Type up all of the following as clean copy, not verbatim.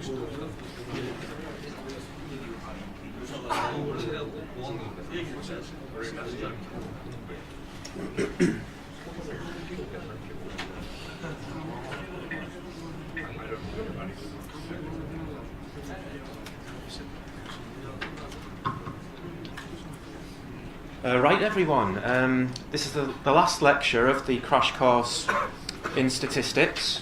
Right everyone, this is the last lecture of the crash course in statistics.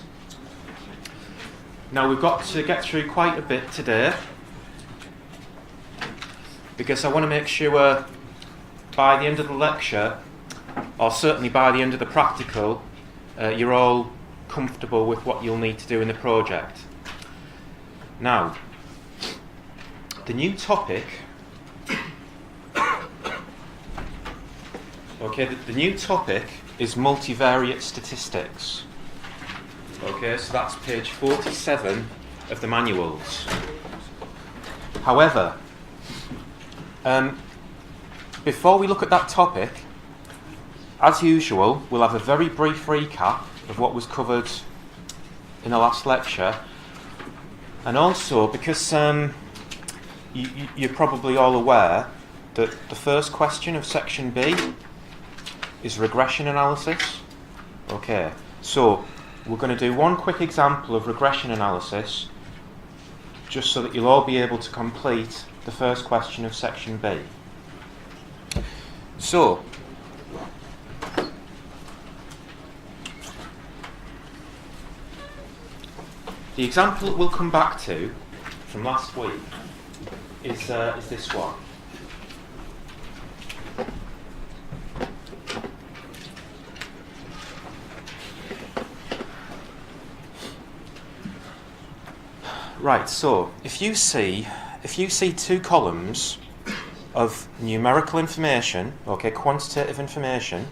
Now we've got to get through quite a bit today because I want to make sure by the end of the lecture, or certainly by the end of the practical, you're all comfortable with what you'll need to do in the project. Now, the new topic the new topic is multivariate statistics. Okay, so that's page 47 of the manuals. However, before we look at that topic, as usual, we'll have a very brief recap of what was covered in the last lecture. And also, because you're probably all aware that the first question of section B is regression analysis. Okay, so we're going to do one quick example of regression analysis just so that you'll all be able to complete the first question of section B. So, the example that we'll come back to from last week is this one. Right, so if you see two columns of numerical information, okay, quantitative information,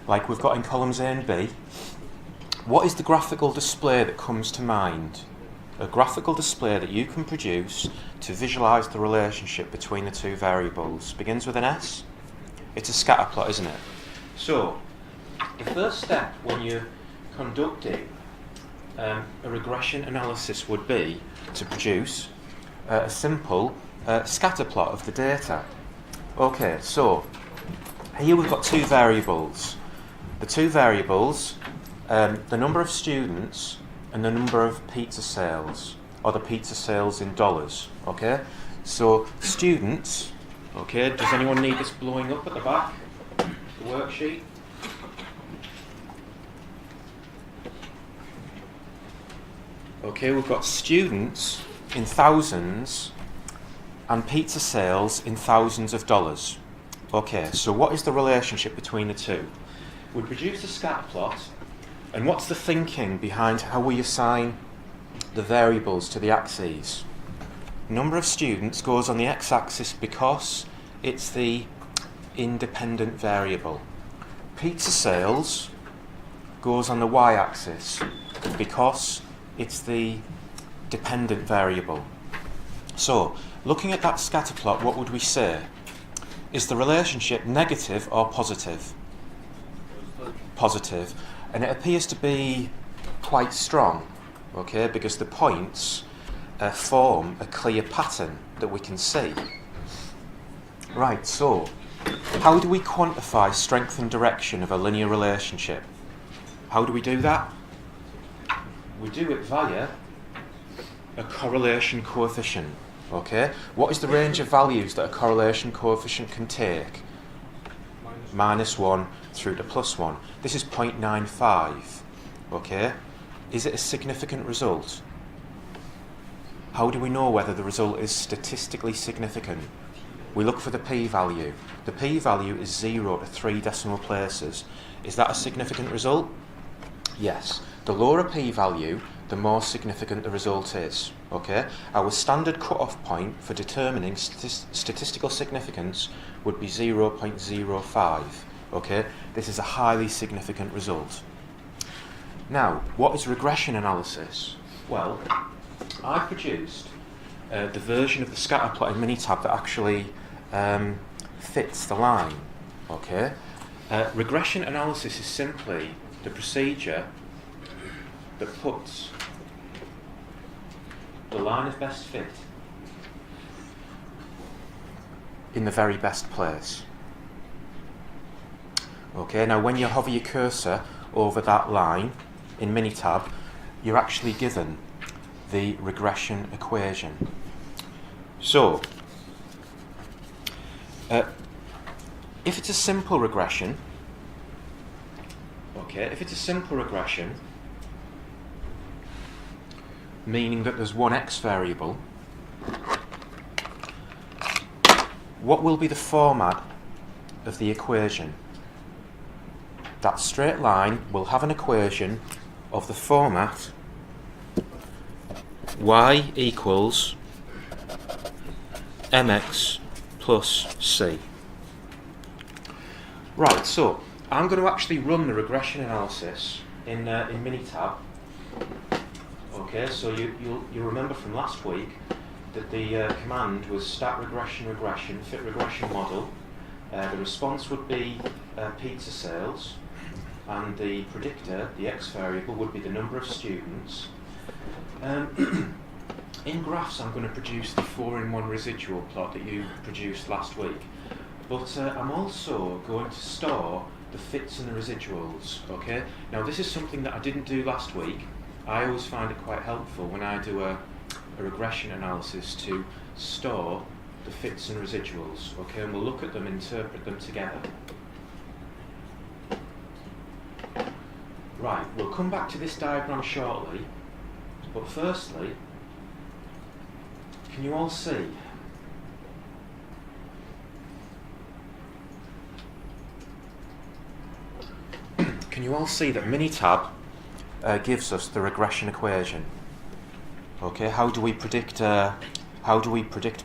like we've got in columns A and B, what is the graphical display that comes to mind? A graphical display that you can produce to visualize the relationship between the two variables. Begins with an S. It's a scatter plot, isn't it? So, the first step when you're conducting a regression analysis would be to produce a simple scatter plot of the data. Okay, so here we've got two variables. The two variables, the number of students and the number of pizza sales, or the pizza sales in dollars. Okay, so students. Okay, does anyone need this blowing up at the back? The worksheet. Okay, we've got students in thousands and pizza sales in thousands of dollars. Okay, so what is the relationship between the two? We produce a scatter plot, and what's the thinking behind how we assign the variables to the axes? Number of students goes on the x-axis because it's the independent variable. Pizza sales goes on the y-axis because it's the dependent variable. So, looking at that scatter plot, what would we say? Is the relationship negative or positive? Positive. And it appears to be quite strong, okay, because the points form a clear pattern that we can see. Right, so, how do we quantify strength and direction of a linear relationship? How do we do that? We do it via a correlation coefficient. Okay, what is the range of values that a correlation coefficient can take? -1 through to +1. This is 0.95. Okay, is it a significant result? How do we know whether the result is statistically significant? We look for the p-value. The p-value is 0 to 3 decimal places. Is that a significant result? Yes. The lower a p-value, the more significant the result is. Okay? Our standard cut-off point for determining statistical significance would be 0.05. Okay? This is a highly significant result. Now, what is regression analysis? Well, I produced the version of the scatter plot in Minitab that actually fits the line. Okay? Regression analysis is simply the procedure that puts the line of best fit in the very best place. Okay, now when you hover your cursor over that line in Minitab, you're actually given the regression equation. So, if it's a simple regression, meaning that there's one x variable, what will be the format of the equation? That straight line will have an equation of the format y equals mx plus c. Right, so I'm going to actually run the regression analysis in Minitab. Okay, so you'll remember from last week that the command was stat regression regression fit regression model. The response would be pizza sales, and the predictor, the x variable, would be the number of students. In graphs, I'm going to produce the 4-in-1 residual plot that you produced last week, but I'm also going to store the fits and the residuals. Okay, now this is something that I didn't do last week. I always find it quite helpful when I do a regression analysis to store the fits and residuals. Okay, and we'll look at them, interpret them together. Right, we'll come back to this diagram shortly, but firstly, can you all see? Can you all see that Minitab gives us the regression equation? Okay, how do we predict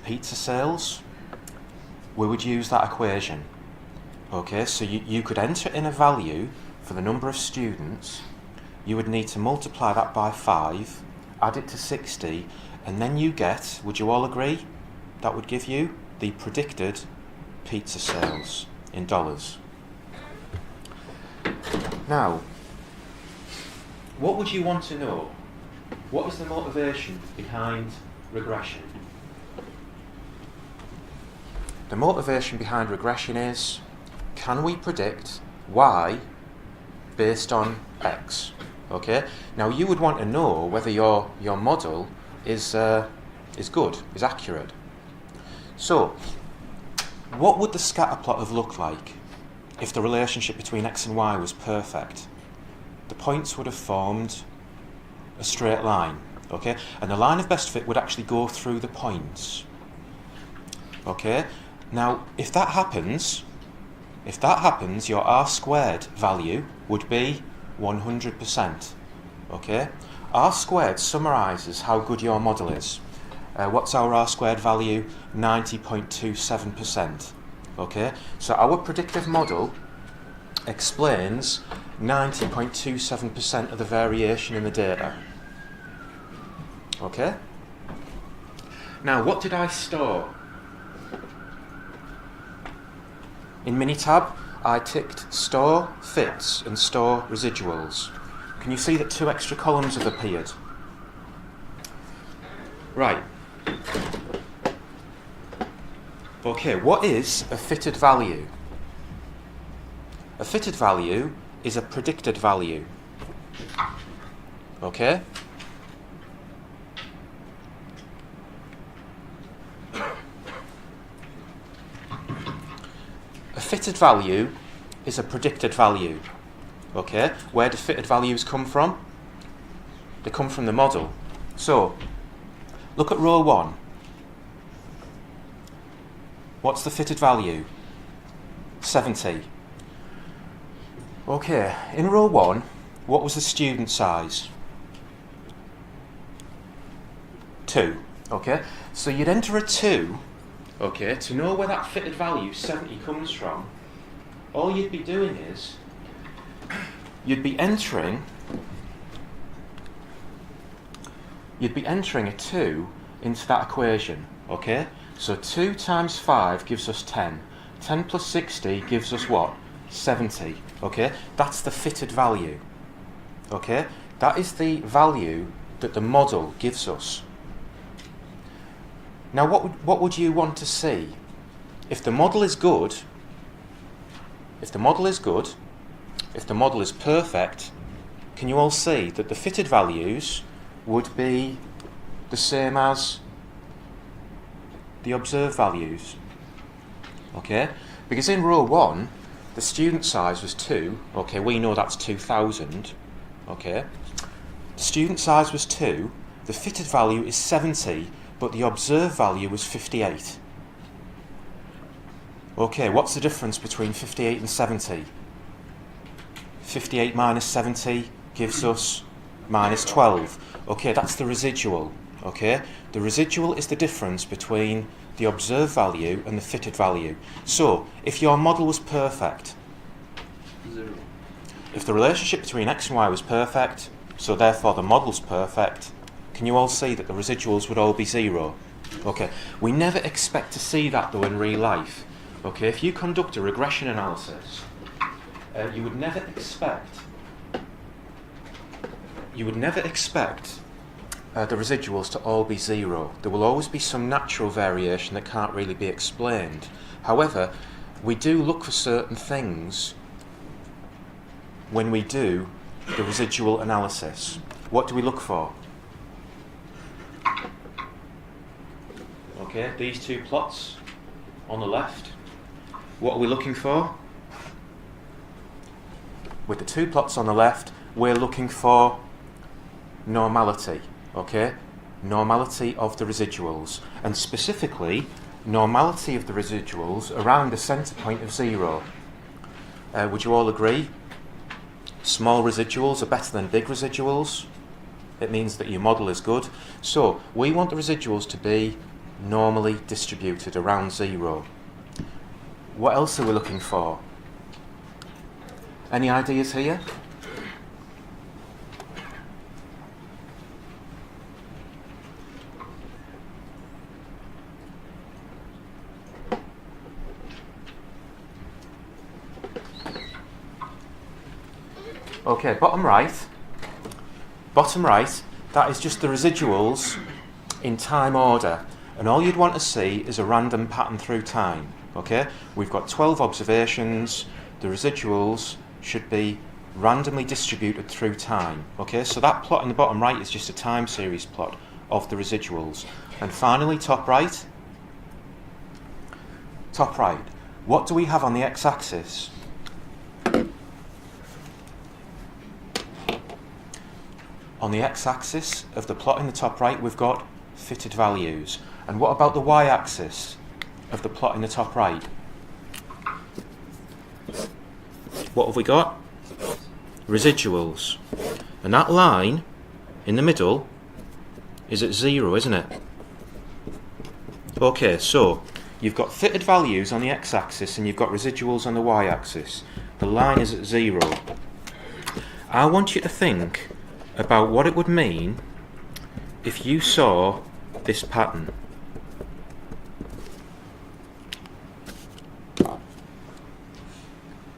pizza sales? We would use that equation. Okay, so you could enter in a value for the number of students. You would need to multiply that by 5, add it to 60, and then you get, would you all agree, that would give you the predicted pizza sales in dollars. Now, what would you want to know? What is the motivation behind regression? The motivation behind regression is, can we predict y based on x? Okay. Now you would want to know whether your model is good, is accurate. So, what would the scatter plot have looked like if the relationship between x and y was perfect? The points would have formed a straight line, okay? And the line of best fit would actually go through the points. Okay? Now, if that happens, your r squared value would be 100%. Okay? R squared summarises how good your model is. What's our R squared value? 90.27%. Okay? So our predictive model explains 90.27% of the variation in the data. Okay? Now, what did I store? In Minitab, I ticked store fits and store residuals. Can you see that 2 extra columns have appeared? Right. Okay, what is a fitted value? A fitted value is a predicted value. Okay? A fitted value is a predicted value. Okay? Where do fitted values come from? They come from the model. So, look at row 1. What's the fitted value? 70. Okay, in row 1, what was the student size? 2. Okay, so you'd enter a 2, okay, to know where that fitted value 70 comes from. All you'd be doing is you'd be entering a 2 into that equation, okay? So 2 times 5 gives us 10. 10 plus 60 gives us what? 70, okay? That's the fitted value, okay? That is the value that the model gives us. Now what would you want to see? If the model is good, if the model is perfect, can you all see that the fitted values would be the same as the observed values? Okay, because in row 1 the student size was 2. Okay, we know that's 2000. Okay, the student size was 2, the fitted value is 70, but the observed value was 58. Okay, what's the difference between 58 and 70? 58 minus 70 gives us minus 12. Okay, that's the residual. Okay, the residual is the difference between the observed value and the fitted value. So, if your model was perfect, 0. If the relationship between x and y was perfect, so therefore the model's perfect, can you all see that the residuals would all be 0? Okay, we never expect to see that though in real life. Okay, if you conduct a regression analysis, you would never expect the residuals to all be 0. There will always be some natural variation that can't really be explained. However, we do look for certain things when we do the residual analysis. What do we look for? Okay, these two plots on the left. What are we looking for? With the two plots on the left, we're looking for normality. Okay, normality of the residuals, and specifically normality of the residuals around the centre point of 0. Would you all agree? Small residuals are better than big residuals. It means that your model is good. So we want the residuals to be normally distributed around 0. What else are we looking for? Any ideas here? Okay, bottom right, that is just the residuals in time order, and all you'd want to see is a random pattern through time. Okay, we've got 12 observations, the residuals should be randomly distributed through time. Okay, so that plot in the bottom right is just a time series plot of the residuals. And finally, top right, what do we have on the x-axis? On the x-axis of the plot in the top right, we've got fitted values. And what about the y-axis of the plot in the top right? What have we got? Residuals. And that line in the middle is at 0, isn't it? Okay, so you've got fitted values on the x-axis and you've got residuals on the y-axis. The line is at 0. I want you to think about what it would mean if you saw this pattern.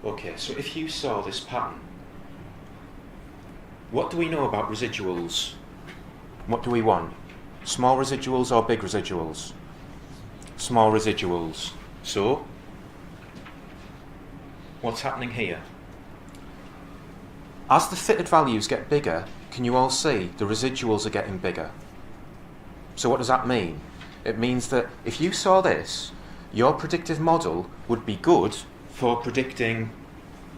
Okay, so if you saw this pattern, what do we know about residuals? What do we want? Small residuals or big residuals? Small residuals. So, what's happening here? As the fitted values get bigger, can you all see the residuals are getting bigger? So what does that mean? It means that if you saw this, your predictive model would be good for predicting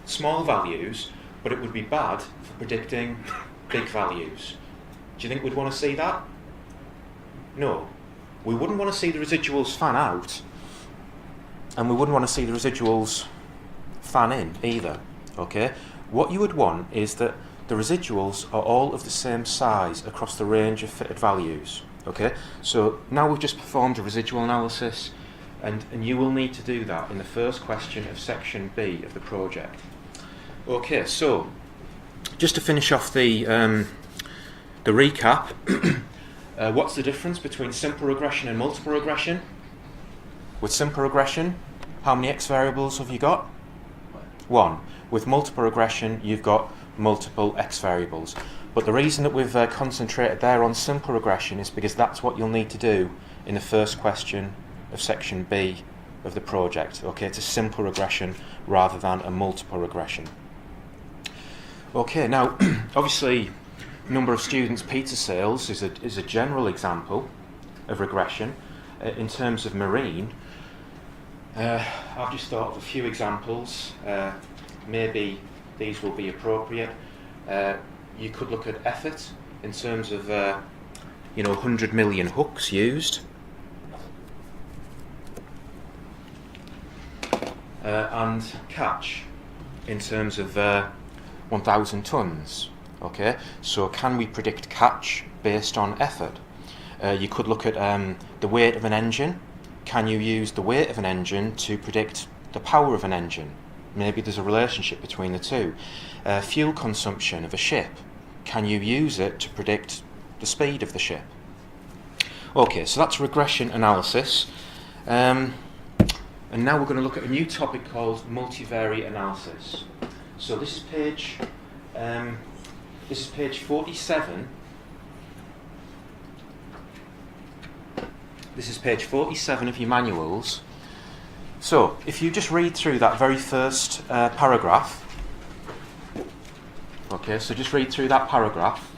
small values, but it would be bad for predicting big values. Do you think we'd want to see that? No. We wouldn't want to see the residuals fan out, and we wouldn't want to see the residuals fan in either. Okay? What you would want is that the residuals are all of the same size across the range of fitted values. Okay? So now we've just performed a residual analysis, and you will need to do that in the first question of section B of the project. Okay, so just to finish off the recap, what's the difference between simple regression and multiple regression? With simple regression, how many x variables have you got? 1. With multiple regression, you've got multiple x variables. But the reason that we've concentrated there on simple regression is because that's what you'll need to do in the first question of section B of the project. Okay, it's a simple regression rather than a multiple regression. Okay, now obviously number of students pizza sales is a general example of regression. In terms of marine, I've just thought of a few examples. Maybe these will be appropriate. You could look at effort in terms of 100 million hooks used, and catch in terms of 1,000 tons. Okay, so can we predict catch based on effort? You could look at the weight of an engine. Can you use the weight of an engine to predict the power of an engine? Maybe there's a relationship between the two. Fuel consumption of a ship. Can you use it to predict the speed of the ship? Okay, so that's regression analysis. And now we're going to look at a new topic called multivariate analysis. So this is page 47. This is page 47 of your manuals. So if you just read through that very first paragraph. Okay, so just read through that paragraph.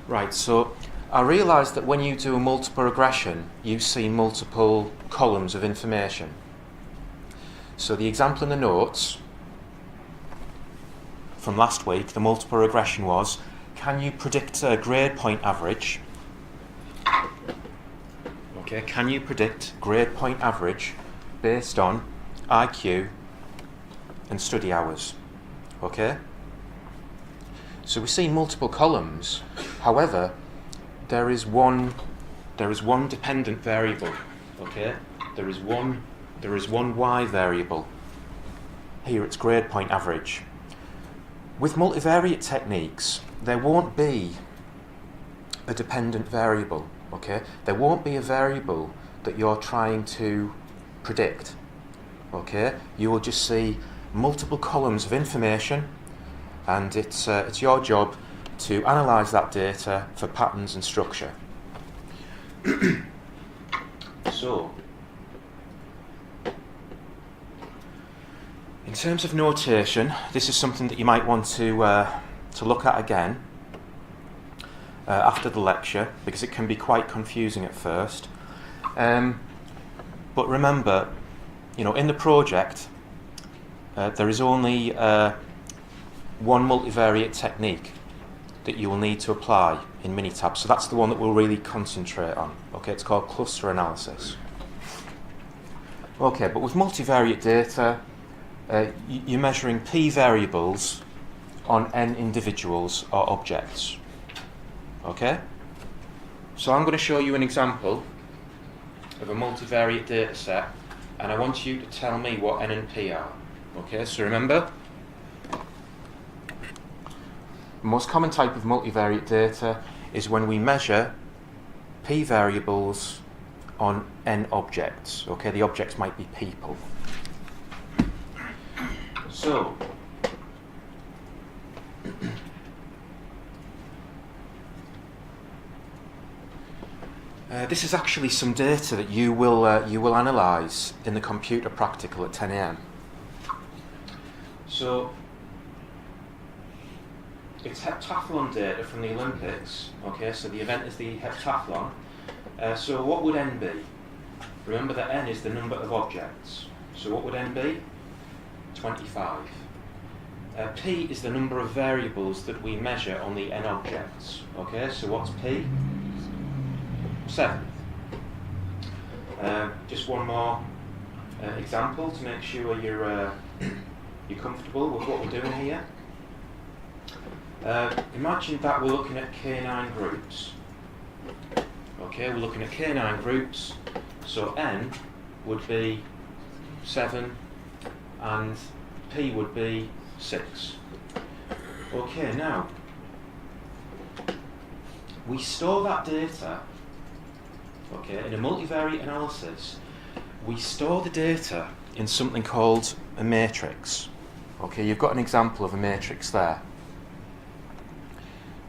Right, so I realise that when you do a multiple regression, you see multiple columns of information. So the example in the notes from last week, the multiple regression was, can you predict a grade point average? Okay, can you predict grade point average based on IQ and study hours? Okay? So we see multiple columns. However, there is one dependent variable. Okay, there is one y variable. Here it's grade point average. With multivariate techniques, there won't be a dependent variable. Okay, there won't be a variable that you're trying to predict. Okay, you will just see multiple columns of information, and it's your job to analyse that data for patterns and structure. So, in terms of notation, this is something that you might want to look at again after the lecture, because it can be quite confusing at first. But remember, in the project, there is only one multivariate technique that you will need to apply in Minitab. So that's the one that we'll really concentrate on. Okay, it's called cluster analysis. Okay, but with multivariate data, you're measuring p variables on n individuals or objects. Okay? So I'm going to show you an example of a multivariate data set, and I want you to tell me what n and p are. Okay, so remember, the most common type of multivariate data is when we measure p variables on n objects. Okay, the objects might be people. So, this is actually some data that you will analyse in the computer practical at 10 a.m. So, it's heptathlon data from the Olympics. Okay, so the event is the heptathlon. So what would n be? Remember that n is the number of objects. So what would n be? 25. P is the number of variables that we measure on the n objects. Okay, so what's P? 7. Just one more example to make sure you're comfortable with what we're doing here. Imagine that we're looking at K9 groups. Okay, we're looking at K9 groups, so n would be 7 and P would be 6. Okay, now we store that data, okay, in a multivariate analysis. We store the data in something called a matrix. Okay, you've got an example of a matrix there.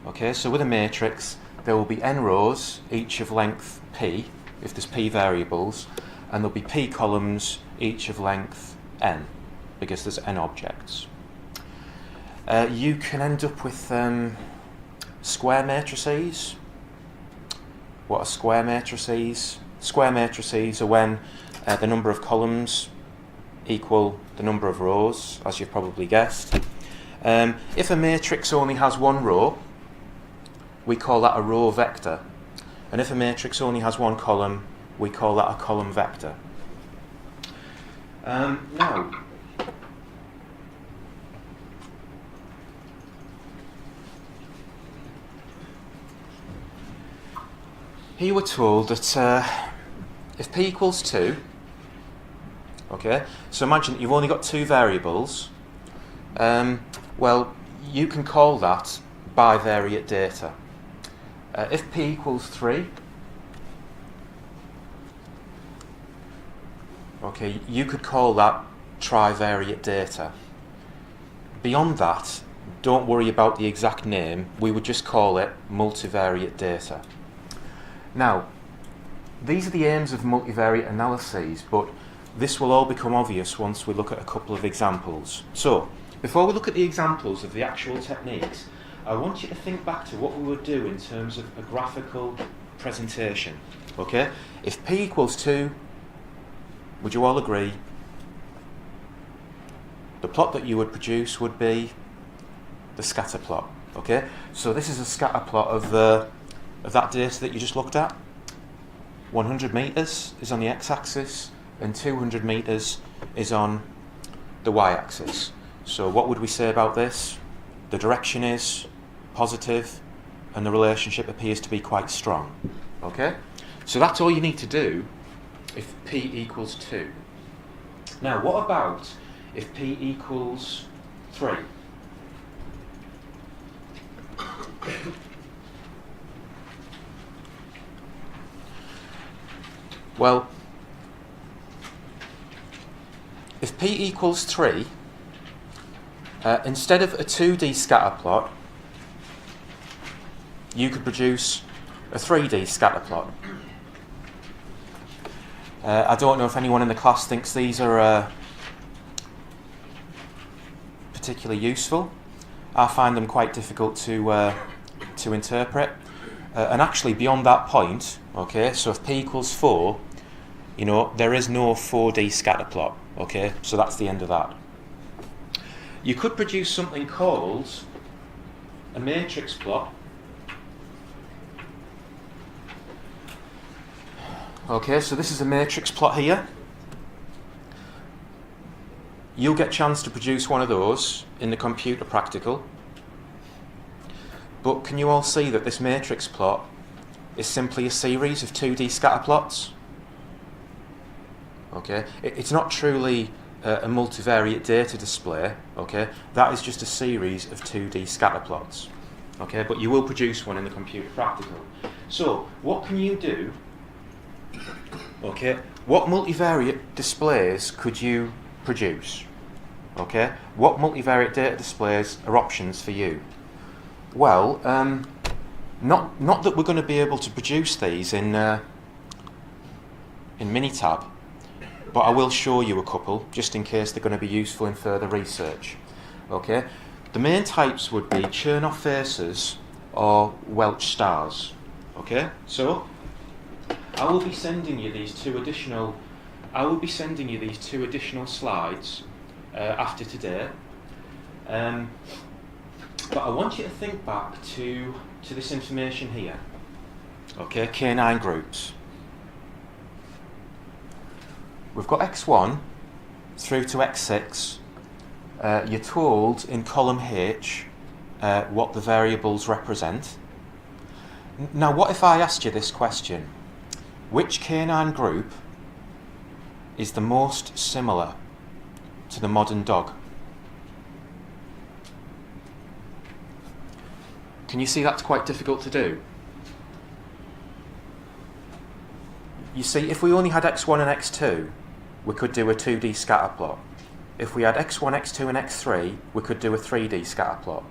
Okay, so with a matrix there will be n rows, each of length p, if there's p variables, and there'll be p columns, each of length n, because there's n objects. You can end up with square matrices. What are square matrices? Square matrices are when the number of columns equal the number of rows, as you've probably guessed. If a matrix only has one row, we call that a row vector. And if a matrix only has one column, we call that a column vector. Now, here we're told that if p equals 2, okay, so imagine that you've only got 2 variables, well, you can call that bivariate data. If p equals 3, okay, you could call that trivariate data. Beyond that, don't worry about the exact name, we would just call it multivariate data. Now, these are the aims of multivariate analyses, but this will all become obvious once we look at a couple of examples. So, before we look at the examples of the actual techniques, I want you to think back to what we would do in terms of a graphical presentation. Okay? If p equals 2, would you all agree? The plot that you would produce would be the scatter plot. Okay? So this is a scatter plot of that data that you just looked at. 100 meters is on the x-axis and 200 meters is on the y-axis. So what would we say about this? The direction is positive and the relationship appears to be quite strong. Okay? So that's all you need to do if p equals 2. Now what about if p equals 3? Well, if p equals 3, instead of a 2D scatter plot, you could produce a 3D scatter plot. I don't know if anyone in the class thinks these are particularly useful. I find them quite difficult to interpret. And actually beyond that point, okay, so if p equals 4, you know, there is no 4D scatter plot, okay, so that's the end of that. You could produce something called a matrix plot. Okay, so this is a matrix plot here. You'll get a chance to produce one of those in the computer practical. But can you all see that this matrix plot is simply a series of 2D scatter plots? Okay, it's not truly a multivariate data display. Okay, that is just a series of 2D scatter plots. Okay, but you will produce one in the computer practical. So what can you do? Okay, what multivariate displays could you produce? Okay, what multivariate data displays are options for you? Well, not that we're going to be able to produce these in Minitab, but I will show you a couple just in case they're going to be useful in further research. Okay, the main types would be Chernoff faces or Welch stars. Okay, so I will be sending you these two additional slides after today. But I want you to think back to this information here. Okay, canine groups. We've got X1 through to X6. You're told in column H what the variables represent. Now, what if I asked you this question? Which canine group is the most similar to the modern dog? Can you see that's quite difficult to do? You see, if we only had X1 and X2, we could do a 2D scatter plot. If we had X1, X2 and X3, we could do a 3D scatter plot.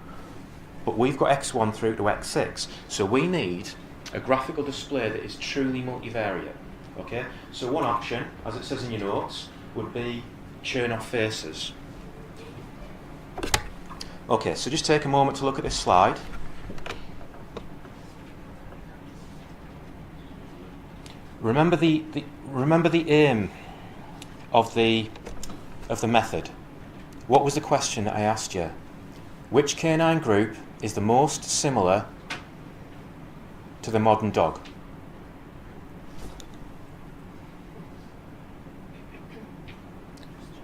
But we've got X1 through to X6, so we need a graphical display that is truly multivariate. Okay? So one option, as it says in your notes, would be Chernoff faces. Okay, so just take a moment to look at this slide. Remember the aim of the method. What was the question that I asked you? Which canine group is the most similar to the modern dog?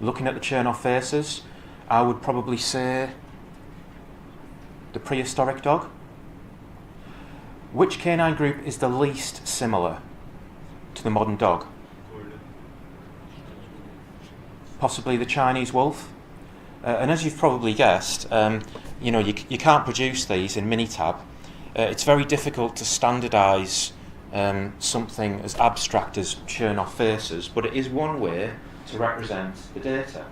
Looking at the Chernoff faces, I would probably say the prehistoric dog. Which canine group is the least similar to the modern dog? Possibly the Chinese wolf. And as you've probably guessed, you know, you can't produce these in Minitab. It's very difficult to standardise something as abstract as Chernoff faces, but it is one way to represent the data.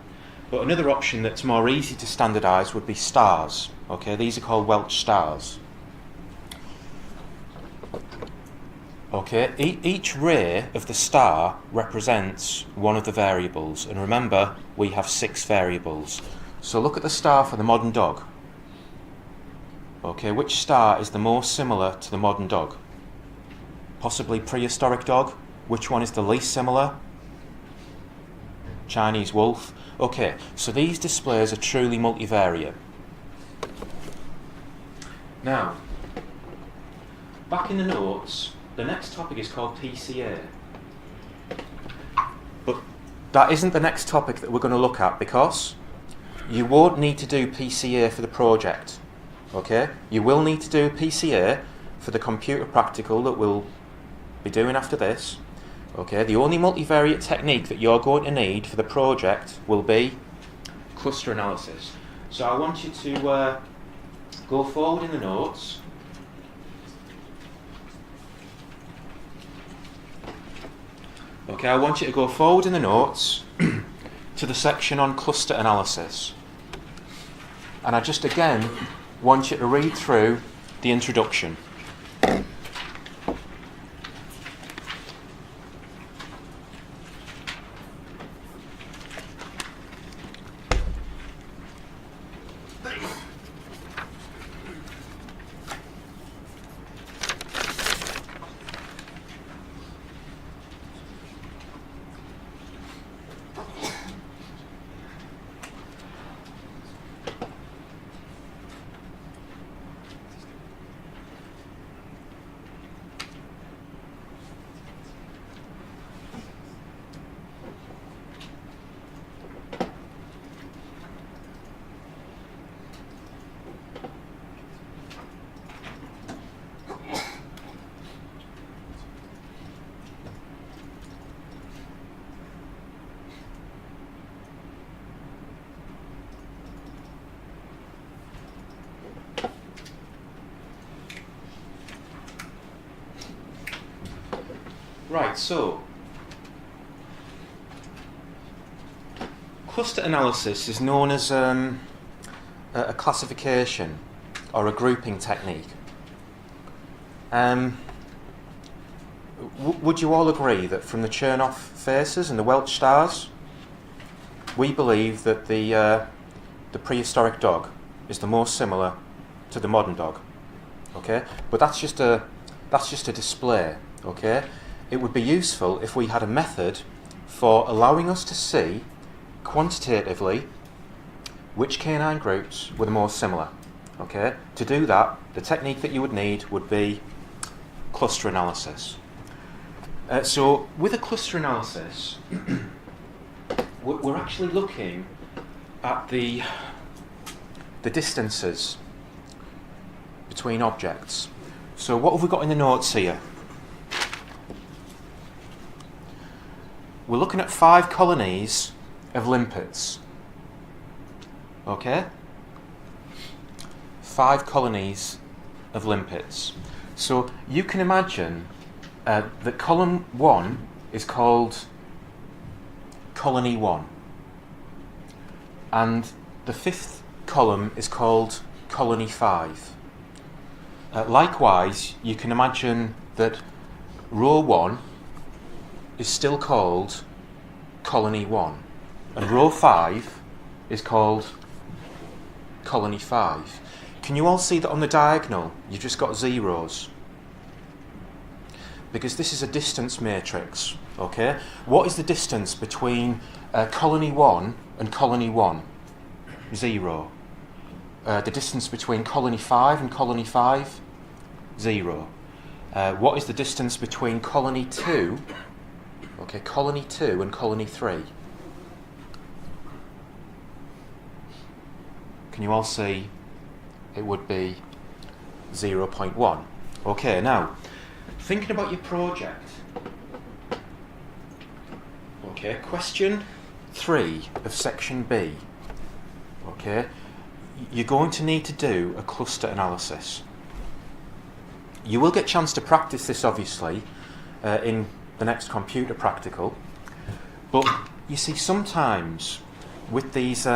But another option that's more easy to standardise would be stars. Okay, these are called Welch stars. Okay, each ray of the star represents one of the variables, and remember, we have 6 variables. So look at the star for the modern dog. Okay, which star is the most similar to the modern dog? Possibly prehistoric dog. Which one is the least similar? Chinese wolf. Okay, so these displays are truly multivariate. Now, back in the notes, the next topic is called PCA. But that isn't the next topic that we're going to look at, because you won't need to do PCA for the project. Okay? You will need to do PCA for the computer practical that we'll be doing after this. Okay? The only multivariate technique that you're going to need for the project will be cluster analysis. So I want you to go forward in the notes. Okay, I want you to go forward in the notes to the section on cluster analysis. And I just again want you to read through the introduction. Right, so cluster analysis is known as a classification or a grouping technique. Would you all agree that from the Chernoff faces and the Welch stars, we believe that the prehistoric dog is the most similar to the modern dog? Okay, but that's just a display. Okay. It would be useful if we had a method for allowing us to see quantitatively which canine groups were the most similar. Okay? To do that, the technique that you would need would be cluster analysis. So with a cluster analysis, we're actually looking at the distances between objects. So what have we got in the notes here? We're looking at 5 colonies of limpets. Okay? 5 colonies of limpets. So you can imagine that column 1 is called colony 1. And the 5th column is called colony 5. Likewise, you can imagine that row 1 is still called colony 1. And row 5 is called colony 5. Can you all see that on the diagonal you've just got zeros? Because this is a distance matrix, okay? What is the distance between colony 1 and colony 1? 0. The distance between colony 5 and colony 5? 0. What is the distance between colony 2, okay, colony 2 and colony 3? Can you all see? It would be 0.1. Okay, now, thinking about your project. Okay, question 3 of section B. Okay, you're going to need to do a cluster analysis. You will get a chance to practice this, obviously, in the next computer practical. But you see, sometimes with these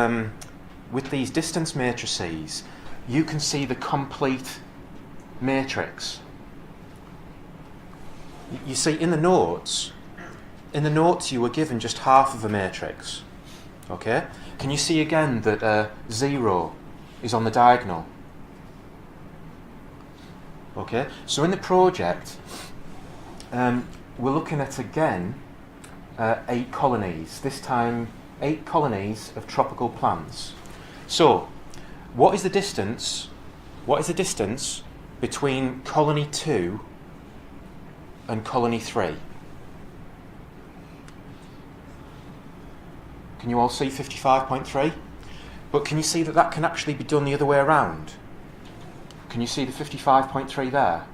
distance matrices, you can see the complete matrix. You see, in the notes you were given just half of a matrix. Okay? Can you see again that 0 is on the diagonal? Okay? So in the project, we're looking at, again, 8 colonies. This time, 8 colonies of tropical plants. So, what is the distance between colony 2 and colony 3? Can you all see 55.3? But can you see that that can actually be done the other way around? Can you see the 55.3 there?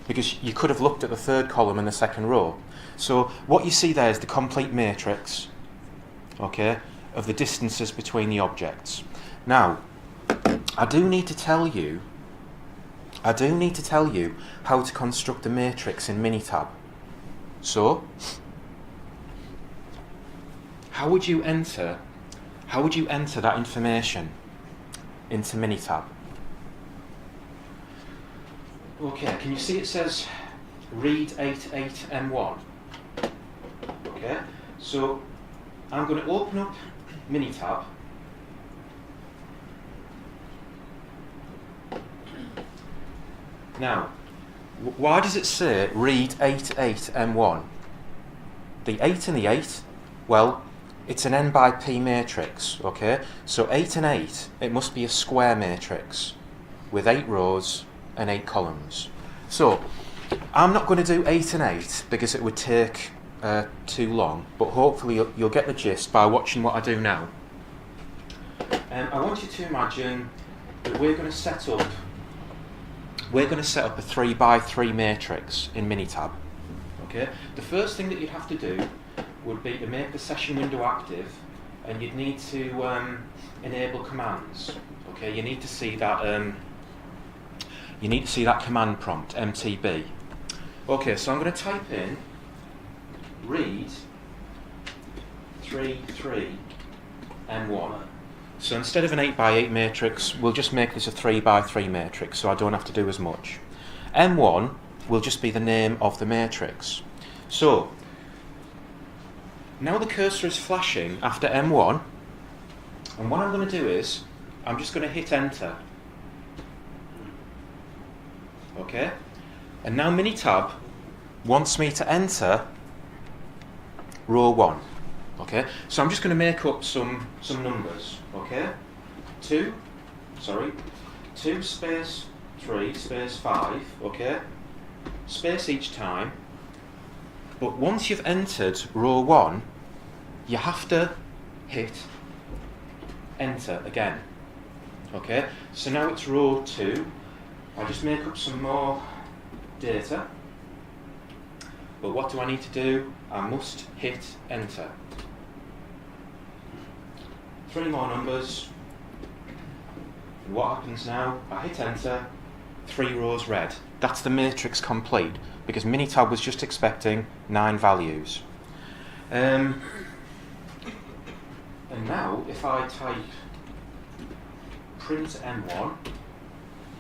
Because you could have looked at the 3rd column and the 2nd row. So what you see there is the complete matrix, okay, of the distances between the objects. Now, I do need to tell you how to construct a matrix in Minitab. So, how would you enter that information into Minitab? Okay, can you see it says read 88M1? Okay, so I'm going to open up Minitab. Now, why does it say read 88M1? The 8 and the 8, well, it's an n by p matrix, okay? So 8 and 8, it must be a square matrix with 8 rows and 8 columns. So, I'm not going to do 8 and 8 because it would take too long, but hopefully you'll get the gist by watching what I do now. I want you to imagine that we're going to set up a 3 by 3 matrix in Minitab. Okay? The first thing that you'd have to do would be to make the session window active, and you'd need to enable commands. Okay? You need to see that command prompt, mtb. Okay, so I'm going to type in read 33M1. So instead of an 8 by 8 matrix, we'll just make this a 3 by 3 matrix, so I don't have to do as much. M1 will just be the name of the matrix. So, now the cursor is flashing after M1, and what I'm going to do is, I'm just going to hit enter. Okay? And now Minitab wants me to enter row 1. Okay, so I'm just going to make up some numbers. Okay, 2 space 3 space 5. Okay, space each time. But once you've entered row 1, you have to hit enter again. Okay, so now it's row 2. I'll just make up some more data. But what do I need to do? I must hit enter. 3 more numbers. And what happens now? I hit enter, 3 rows red. That's the matrix complete, because Minitab was just expecting 9 values. And now, if I type print M1,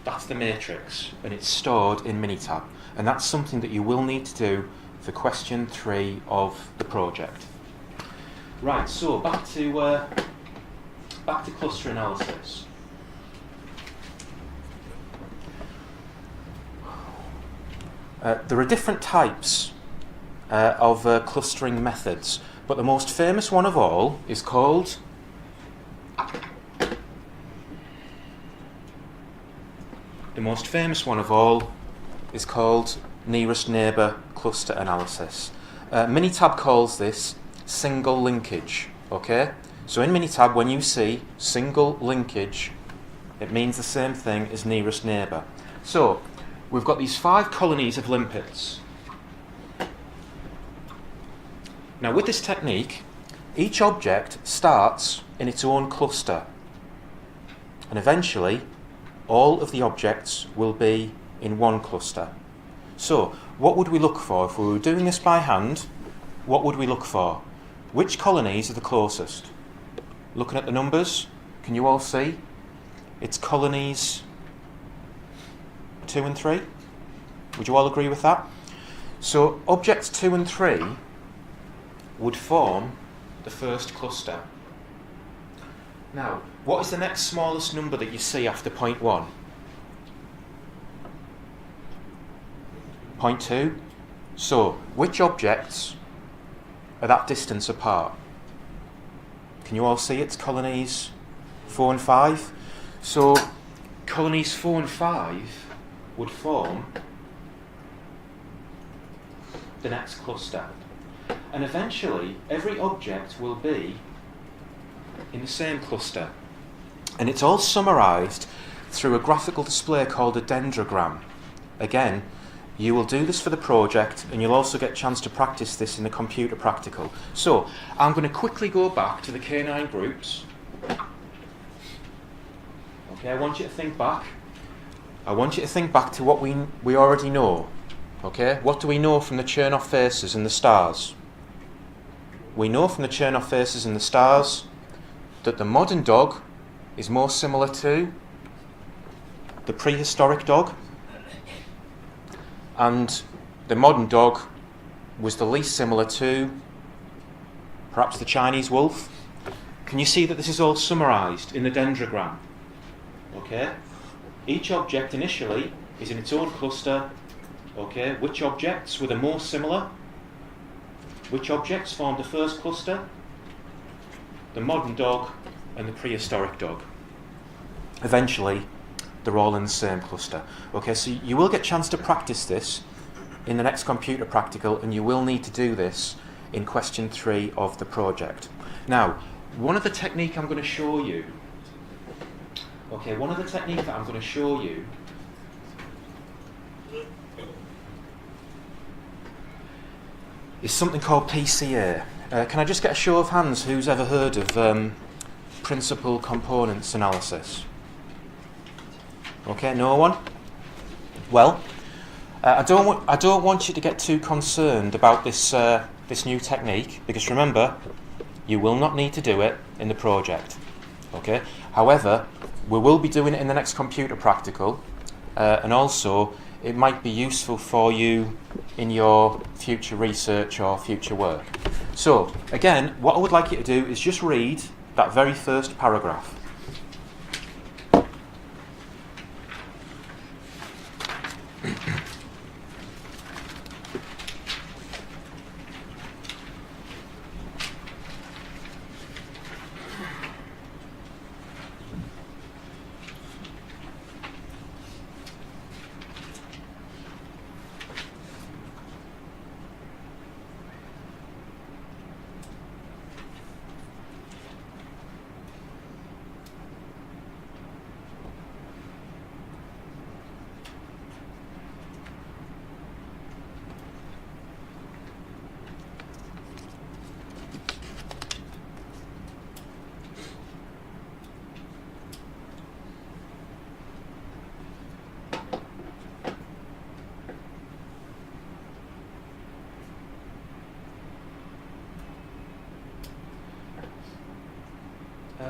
that's the matrix, and it's stored in Minitab. And that's something that you will need to do for question 3 of the project. Right, so back to cluster analysis. There are different types of clustering methods, but the most famous one of all is called nearest neighbour cluster analysis. Minitab calls this single linkage. Okay, so in Minitab, when you see single linkage, it means the same thing as nearest neighbour. So we've got these 5 colonies of limpets. Now with this technique, each object starts in its own cluster, and eventually all of the objects will be in one cluster. So what would we look for? If we were doing this by hand, what would we look for? Which colonies are the closest? Looking at the numbers, can you all see? It's colonies 2 and 3. Would you all agree with that? So objects 2 and 3 would form the first cluster. Now, what is the next smallest number that you see after point 1? 0.2. So, which objects are that distance apart? Can you all see it's colonies 4 and 5? So, colonies 4 and 5 would form the next cluster. And eventually, every object will be in the same cluster. And it's all summarised through a graphical display called a dendrogram. Again, you will do this for the project, and you'll also get a chance to practice this in the computer practical. So, I'm going to quickly go back to the canine groups. Okay, I want you to think back. I want you to think back to what we already know. Okay, what do we know from the Chernoff faces and the stars? We know from the Chernoff faces and the stars that the modern dog is more similar to the prehistoric dog, and the modern dog was the least similar to perhaps the Chinese wolf. Can you see that this is all summarised in the dendrogram? Okay, each object initially is in its own cluster. Okay, which objects were the most similar? Which objects formed the first cluster? The modern dog and the prehistoric dog. Eventually, they're all in the same cluster. Okay, so you will get a chance to practice this in the next computer practical, and you will need to do this in question 3 of the project. Now, one of the technique I'm going to show you, is something called PCA. Can I just get a show of hands who's ever heard of principal components analysis? Okay, no one? Well, I don't want you to get too concerned about this this new technique, because remember, you will not need to do it in the project. Okay. However, we will be doing it in the next computer practical, and also it might be useful for you in your future research or future work. So, again, what I would like you to do is just read that very first paragraph.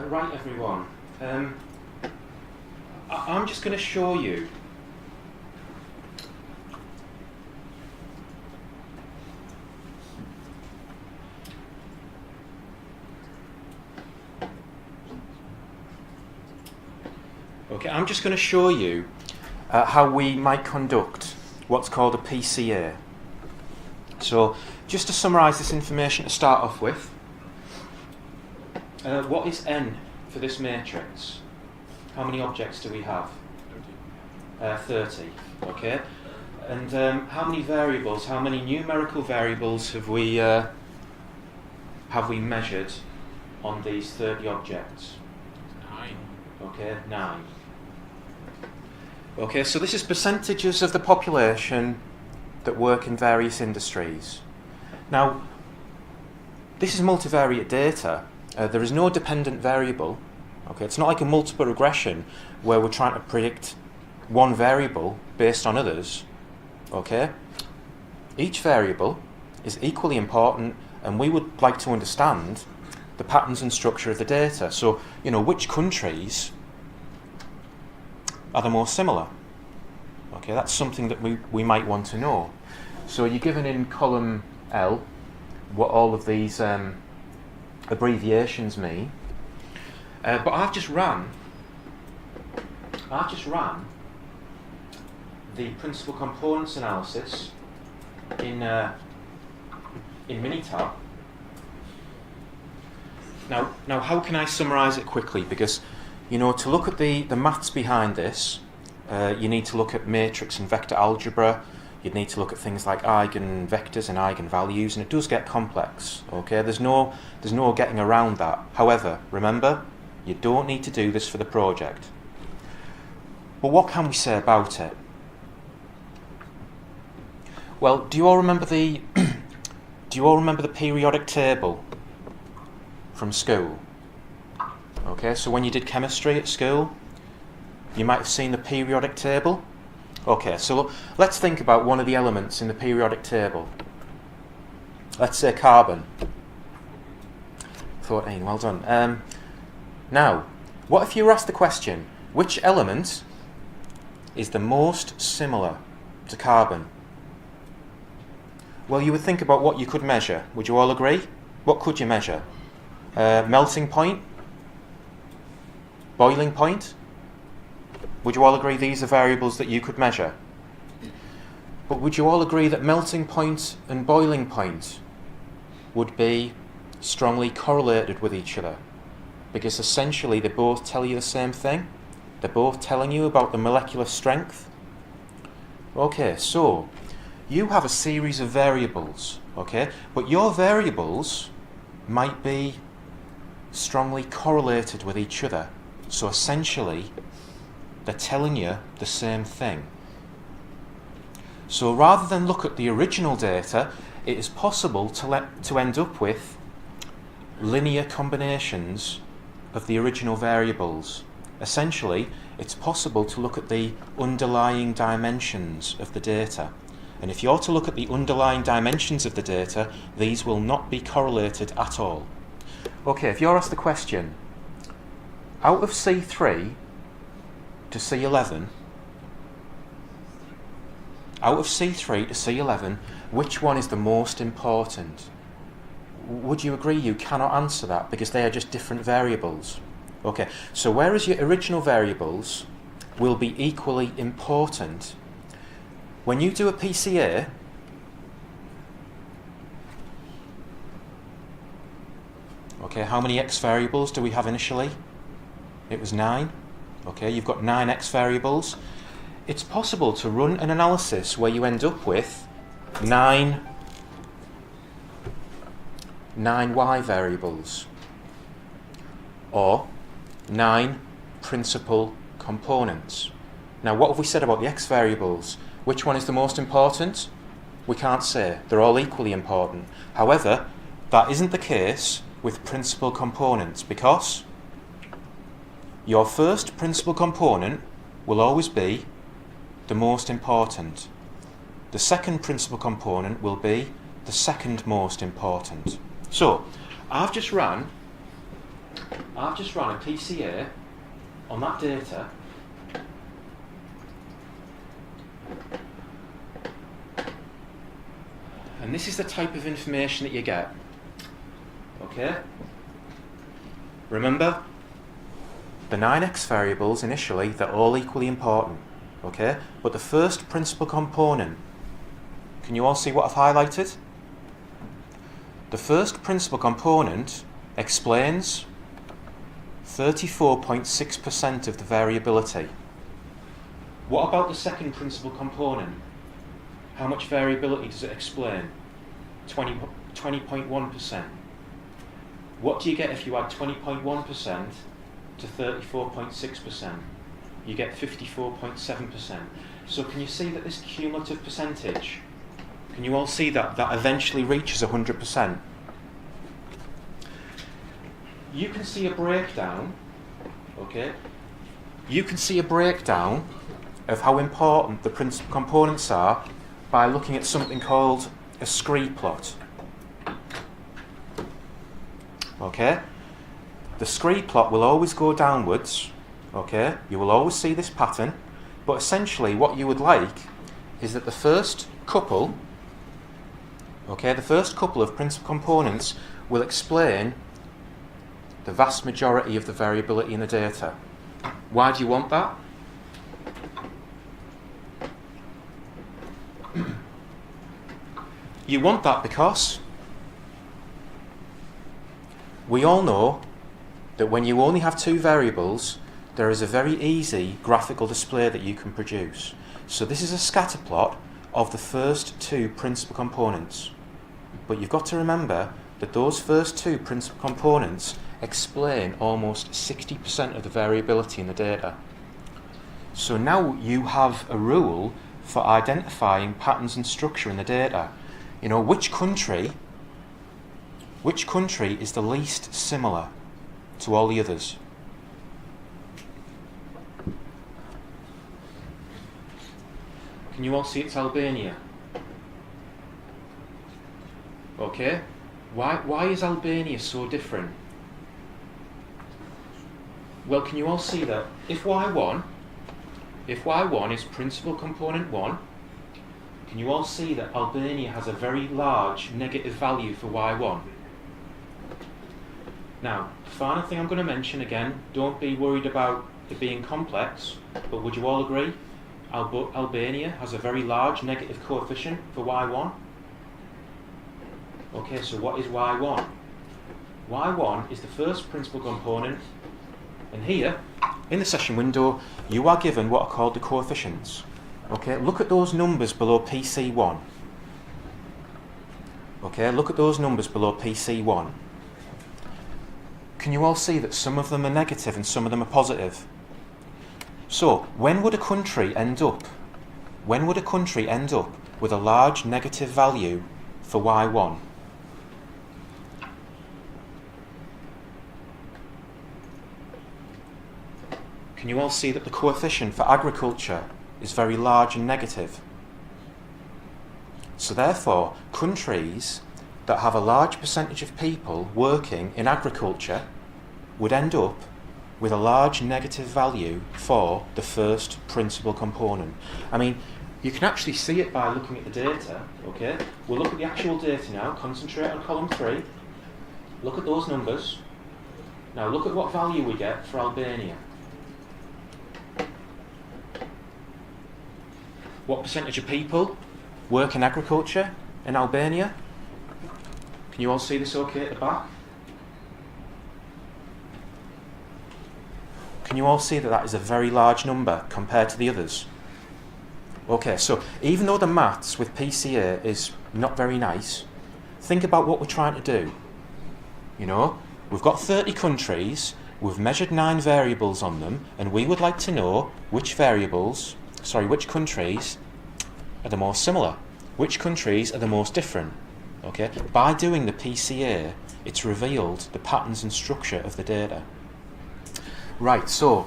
Right, everyone. I'm just going to show you I'm just going to show you how we might conduct what's called a PCA. So, just to summarise this information to start off with, what is n for this matrix? How many objects do we have? 30. Okay. And how many variables, how many numerical variables have we measured on these 30 objects? 9. Okay, 9. Okay, so this is percentages of the population that work in various industries. Now, this is multivariate data. There is no dependent variable. Okay, it's not like a multiple regression where we're trying to predict one variable based on others. Okay, each variable is equally important, and we would like to understand the patterns and structure of the data. So, you know, which countries are the most similar? Okay, that's something that we might want to know. So you're given in column L what all of these abbreviations mean. But I've just ran the principal components analysis in Minitab. Now, how can I summarise it quickly? Because, you know, to look at the maths behind this, you need to look at matrix and vector algebra. You'd need to look at things like eigenvectors and eigenvalues, and it does get complex. Okay, there's no getting around that. However, remember, you don't need to do this for the project. But what can we say about it? Well, do you all remember the periodic table from school? Okay, so when you did chemistry at school, you might have seen the periodic table. Okay, so let's think about one of the elements in the periodic table. Let's say carbon. 14, well done. Now, what if you were asked the question, which element is the most similar to carbon? Well, you would think about what you could measure. Would you all agree? What could you measure? Melting point? Boiling point? Would you all agree these are variables that you could measure? But would you all agree that melting point and boiling point would be strongly correlated with each other? Because essentially they both tell you the same thing. They're both telling you about the molecular strength. Okay, so you have a series of variables, okay? But your variables might be strongly correlated with each other. So essentially, they're telling you the same thing. So rather than look at the original data, it is possible to end up with linear combinations of the original variables. Essentially, it's possible to look at the underlying dimensions of the data. And if you're to look at the underlying dimensions of the data, these will not be correlated at all. Okay, if you're asked the question, out of C3 to C11, which one is the most important? Would you agree you cannot answer that because they are just different variables? Okay, so whereas your original variables will be equally important, when you do a PCA, okay, how many x variables do we have initially? It was 9. Okay, you've got 9 x variables. It's possible to run an analysis where you end up with 9 y variables or 9 principal components. Now, what have we said about the x variables? Which one is the most important? We can't say. They're all equally important. However, that isn't the case with principal components because your first principal component will always be the most important. The second principal component will be the second most important. So, I've just ran I've just run a PCA on that data and this is the type of information that you get. Okay? Remember, the 9x variables initially, they're all equally important. Okay? But the first principal component, can you all see what I've highlighted? The first principal component explains 34.6% of the variability. What about the second principal component? How much variability does it explain? 20.1%. What do you get if you add 20.1% to 34.6%? You get 54.7%. So can you see that this cumulative percentage, can you all see that that eventually reaches 100%? You can see a breakdown, okay? You can see a breakdown of how important the principal components are by looking at something called a scree plot. Okay? The scree plot will always go downwards, okay? You will always see this pattern, but essentially what you would like is that the first couple, okay, the first couple of principal components will explain the vast majority of the variability in the data. Why do you want that? You want that because we all know that when you only have two variables, there is a very easy graphical display that you can produce. So this is a scatter plot of the first two principal components. But you've got to remember that those first two principal components explain almost 60% of the variability in the data. So now you have a rule for identifying patterns and structure in the data. You know, which country is the least similar to all the others? Can you all see it's Albania? Okay. Why is Albania so different? Well, can you all see that if y1 is principal component 1, can you all see that Albania has a very large negative value for y1? Now, the final thing I'm going to mention again, don't be worried about it being complex, but would you all agree Albania has a very large negative coefficient for y1? Okay, so what is y1? y1 is the first principal component, and here, in the session window, you are given what are called the coefficients. Okay, look at those numbers below PC1. Okay, look at those numbers below PC1. Can you all see that some of them are negative and some of them are positive? So, when would a country end up? When would a country end up with a large negative value for y1? Can you all see that the coefficient for agriculture is very large and negative? So therefore, countries that have a large percentage of people working in agriculture would end up with a large negative value for the first principal component. I mean, you can actually see it by looking at the data, okay? We'll look at the actual data now, concentrate on column 3, look at those numbers. Now look at what value we get for Albania. What percentage of people work in agriculture in Albania? Can you all see this okay at the back? Can you all see that that is a very large number compared to the others? Okay, so even though the maths with PCA is not very nice, think about what we're trying to do. You know, we've got 30 countries, we've measured 9 variables on them, and we would like to know which countries are the most similar, which countries are the most different. Okay, by doing the PCA, it's revealed the patterns and structure of the data. Right, so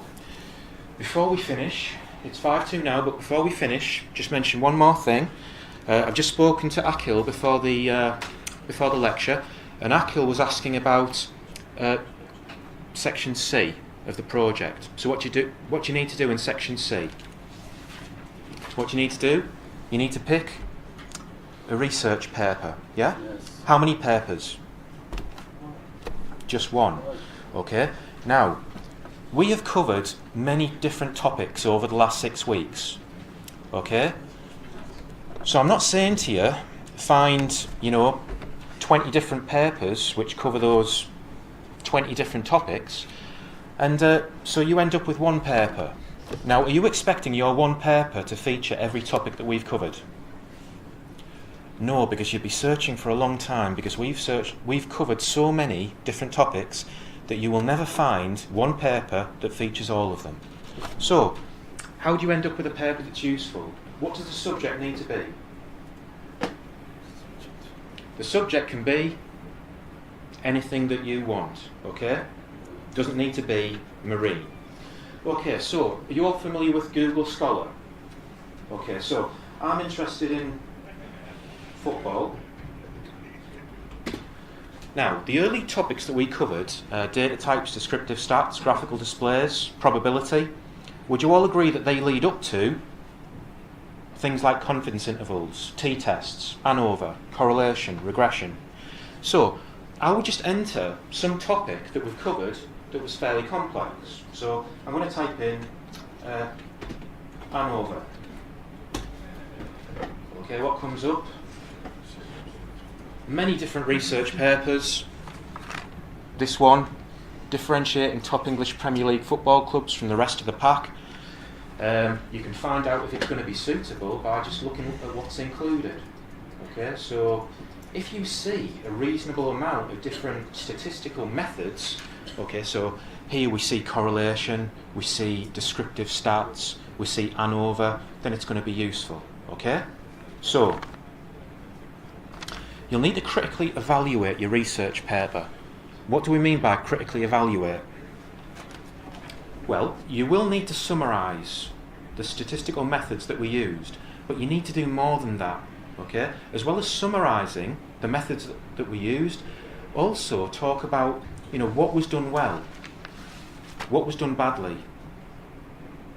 before we finish, it's 5:02 now, but before we finish, just mention one more thing. I've just spoken to Akil before the lecture, and Akil was asking about section C of the project. So what you need to do in section C, what you need to do, you need to pick a research paper, yeah? Yes. How many papers? Just one. Okay. Now, we have covered many different topics over the last 6 weeks. Okay? So I'm not saying to you, find, 20 different papers which cover those 20 different topics, and so you end up with one paper. Now, are you expecting your one paper to feature every topic that we've covered? No, because you'd be searching for a long time, because we've covered so many different topics that you will never find one paper that features all of them. So, how do you end up with a paper that's useful? What does the subject need to be? The subject can be anything that you want, okay? Doesn't need to be marine. Okay, so are you all familiar with Google Scholar? Okay, so I'm interested in football. Now, the early topics that we covered, data types, descriptive stats, graphical displays, probability, would you all agree that they lead up to things like confidence intervals, t-tests, ANOVA, correlation, regression? So, I would just enter some topic that we've covered that was fairly complex. So, I'm going to type in ANOVA. Okay, what comes up? Many different research papers. This one, differentiating top English Premier League football clubs from the rest of the pack. You can find out if it's going to be suitable by just looking at what's included. Okay, so if you see a reasonable amount of different statistical methods, okay, so here we see correlation, we see descriptive stats, we see ANOVA, then it's going to be useful. Okay, so you'll need to critically evaluate your research paper. What do we mean by critically evaluate? Well, you will need to summarise the statistical methods that we used, but you need to do more than that, okay? As well as summarising the methods that we used, also talk about, what was done well, what was done badly,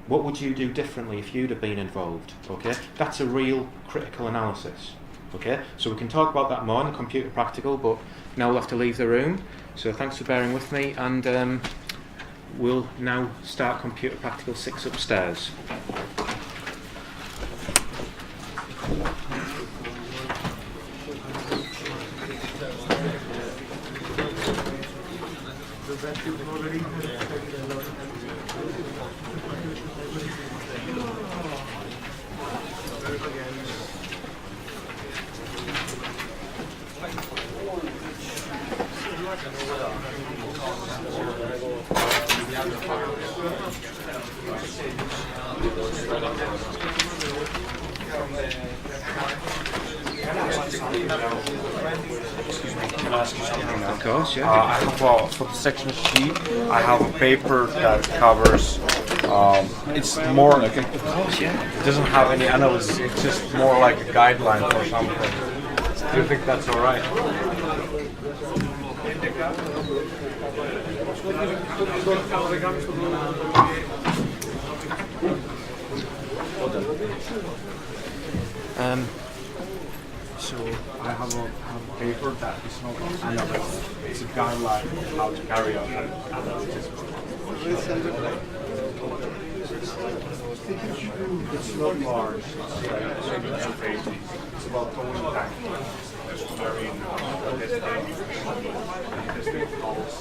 what would you do differently if you'd have been involved, okay? That's a real critical analysis, okay? So we can talk about that more in the computer practical, but now we'll have to leave the room. So thanks for bearing with me, and we'll now start computer practical 6 upstairs. Can I ask you something now? Of course, yeah. I have for the section sheet, I have a paper that covers. It's more like Of course, yeah. it doesn't have any analysis. It's just more like a guideline for something. Do you think that's all right? So I have a paper that is not analysis. It's a guideline on how to carry out analysis. It's not large. It's about towing tank. Marine testing calls.